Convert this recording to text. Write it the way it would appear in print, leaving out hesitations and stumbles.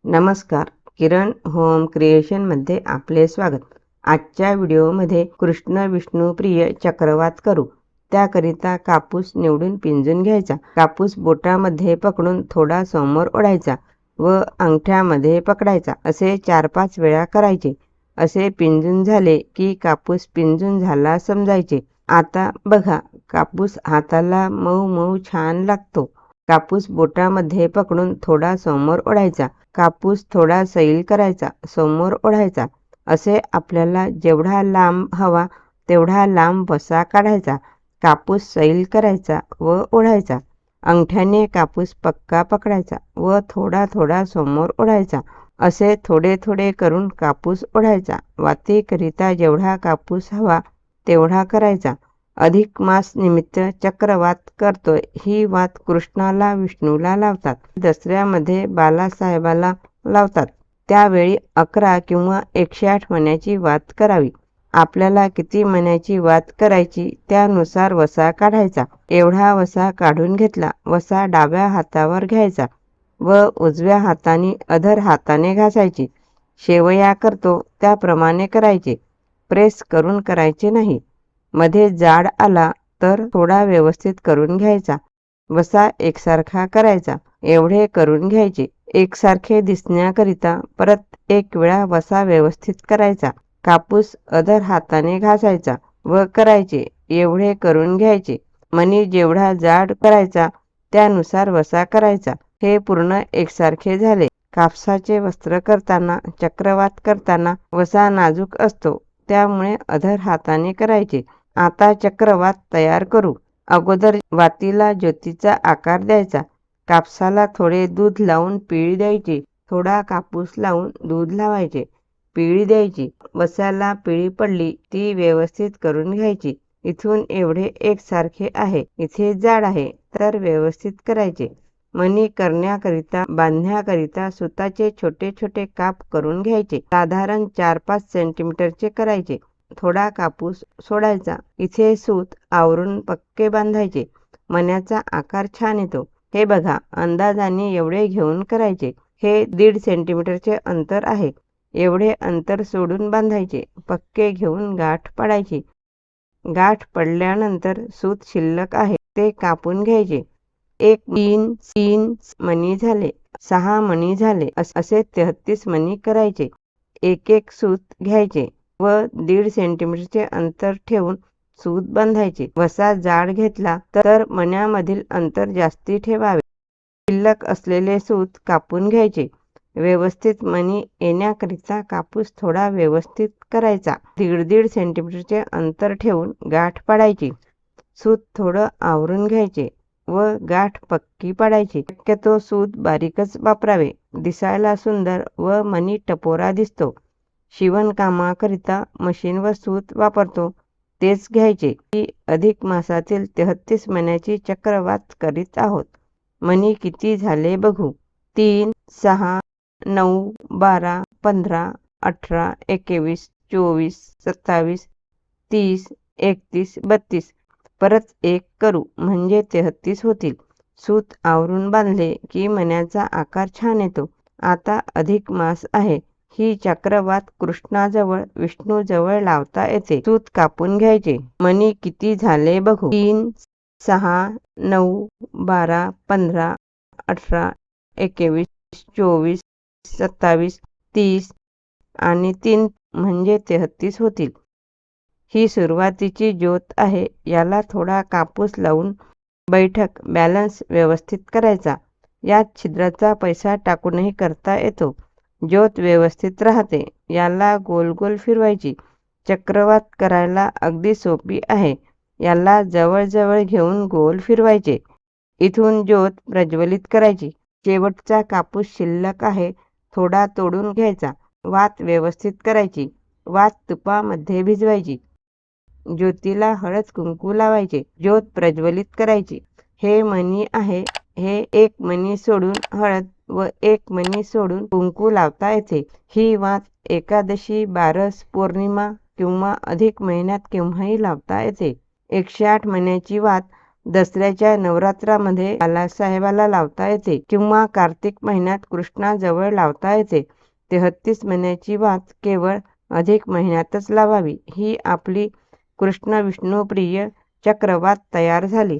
नमस्कार, किरण होम क्रिएशनमध्ये आपले स्वागत. आजच्या व्हिडिओमध्ये कृष्ण विष्णू प्रिय चक्रवात करू. त्याकरिता कापूस निवडून पिंजून घ्यायचा. कापूस बोटामध्ये पकडून थोडा समोर ओढायचा व अंगठ्यामध्ये पकडायचा. असे 4-5 वेळा करायचे. असे पिंजून झाले की कापूस पिंजून झाला समजायचे. आता बघा, कापूस हाताला मऊ मऊ छान लागतो. कापूस बोटामध्ये पकडून थोडा समोर ओढायचा. कापूस थोडा सैल करायचा, समोर ओढायचा. असे आपल्याला जेवढा लांब हवा तेवढा लांब वसा काढायचा. कापूस सैल करायचा व ओढायचा. अंगठ्याने कापूस पक्का पकडायचा व थोडा थोडा समोर ओढायचा. असे थोडे थोडे करून कापूस ओढायचा. वातीकरिता जेवढा कापूस हवा तेवढा करायचा. अधिक मास निमित्त चक्रवात करतोय. ही वात कृष्णाला विष्णूला लावतात. दसऱ्यामध्ये बालासाहेबाला लावतात. त्यावेळी 11 किंवा 108 मण्याची वात करावी. आपल्याला किती मण्याची वात करायची त्यानुसार वसा काढायचा. एवढा वसा काढून घेतला. वसा डाव्या हातावर घ्यायचा व उजव्या हाताने अधर हाताने घासायची. शेवया करतो त्याप्रमाणे करायचे. प्रेस करून करायचे नाही. मध्ये जाड आला तर थोडा व्यवस्थित करून घ्यायचा. वसा एकसारखा करायचा. एवढे करून घ्यायचे. एकसारखे दिसण्याकरिता परत 1 वेळा वसा व्यवस्थित करायचा. कापूस अधर हाताने घासायचा व करायचे. एवढे करून घ्यायचे. मणी जेवढा जाड करायचा त्यानुसार वसा करायचा. हे पूर्ण एकसारखे झाले. कापसाचे वस्त्र करताना, चक्रवात करताना वसा नाजूक असतो, त्यामुळे अधर हाताने करायचे. आता चक्रवात तयार करू. अगोदर वातीला ज्योतीचा आकार द्यायचा. कापसाला थोडे दूध लावून पिळी द्यायची. थोडा कापूस लावून दूध लावायचे. पिळी द्यायची. वसाला पिळी पडली ती व्यवस्थित करून घ्यायची. इथून एवढे एकसारखे आहे, इथे जाड आहे तर व्यवस्थित करायचे. मणी करण्याकरिता, बांधण्याकरिता सुताचे छोटे छोटे काप करून घ्यायचे. साधारण 4-5 सेंटीमीटरचे करायचे. थोडा कापूस सोडायचा. इथे सूत आवरून पक्के बांधायचे. मण्याचा आकार छान येतो. हे बघा, अंदाजाने एवढे घेऊन करायचे. हे 1.5 सेंटीमीटरचे अंतर आहे. एवढे अंतर सोडून बांधायचे. पक्के घेऊन गाठ पाडायची. गाठ पडल्यानंतर सूत शिल्लक आहे ते कापून घ्यायचे. 3 मणी झाले, 6 मणी झाले, असे 33 मणी करायचे. एक सूत घ्यायचे व 1.5 सेंटीमीटरचे अंतर ठेवून सूत बांधायचे. वसा जाड घेतला तर मण्यामधील अंतर जास्ती ठेवावे. शिल्लक असलेले सूत कापून घ्यायचे. व्यवस्थित मणी येण्याकरिता कापूस थोडा व्यवस्थित करायचा. 1.5 सेंटीमीटरचे अंतर ठेवून गाठ पाडायची. सूत थोडं आवरून घ्यायचे व गाठ पक्की पाडायची. शक्यतो सूत बारीकच वापरावे. दिसायला सुंदर व मणी टपोरा दिसतो. शिवणकामाकरिता मशीन व सूत वापरतो तेच घ्यायचे. ही अधिक मासातील 33 मण्याची चक्रवात करीत आहोत. मणी किती झाले बघू. 3, 6, 9, 12, 15, 18, 21, 24, 27, 30, 31, 32. परत 1 करू म्हणजे 33 होतील. सूत आवरून बांधले की मण्याचा आकार छान येतो. आता अधिक मास आहे. ही चक्रवात कृष्णाजवळ विष्णूजवळ लावता येते. सूत कापून घ्यायचे. मणी किती झाले बघू. 3, 6, 9, 12, 15, 18, 21, 24, 27, 30 आणि 3 म्हणजे 33 होतील. ही सुरुवातीची ज्योत आहे. याला थोडा कापूस लावून बैठक बॅलन्स व्यवस्थित करायचा. यात छिद्राचा पैसा टाकूनही करता येतो. ज्योत व्यवस्थित राहते. याला गोल गोल फिरवायची. चक्रवात करायला अगदी सोपी आहे. याला जवळजवळ घेऊन गोल फिरवायचे. इथून ज्योत प्रज्वलित करायची. शेवटचा कापूस शिल्लक आहे, थोडा तोडून घ्यायचा. वात व्यवस्थित करायची. वात तुपामध्ये भिजवायची. ज्योतीला हळद कुंकू लावायचे. ज्योत प्रज्वलित करायची. हे मणी आहे. हे 1 मणी सोडून हळद व 1 मणी सोडून कुंकू लावता येते. ही वात एकादशी, बारस, पौर्णिमा किंवा अधिक महिन्यात केव्हाही लावता येते. 108 मण्याची वात दसऱ्याच्या नवरात्रामध्ये बालासाहेबाला लावता येते किंवा कार्तिक महिन्यात कृष्णाजवळ लावता येते. 33 महिन्याची वात केवळ अधिक महिन्यातच लावावी. ही आपली कृष्ण विष्णू प्रिय चक्रवात तयार झाली.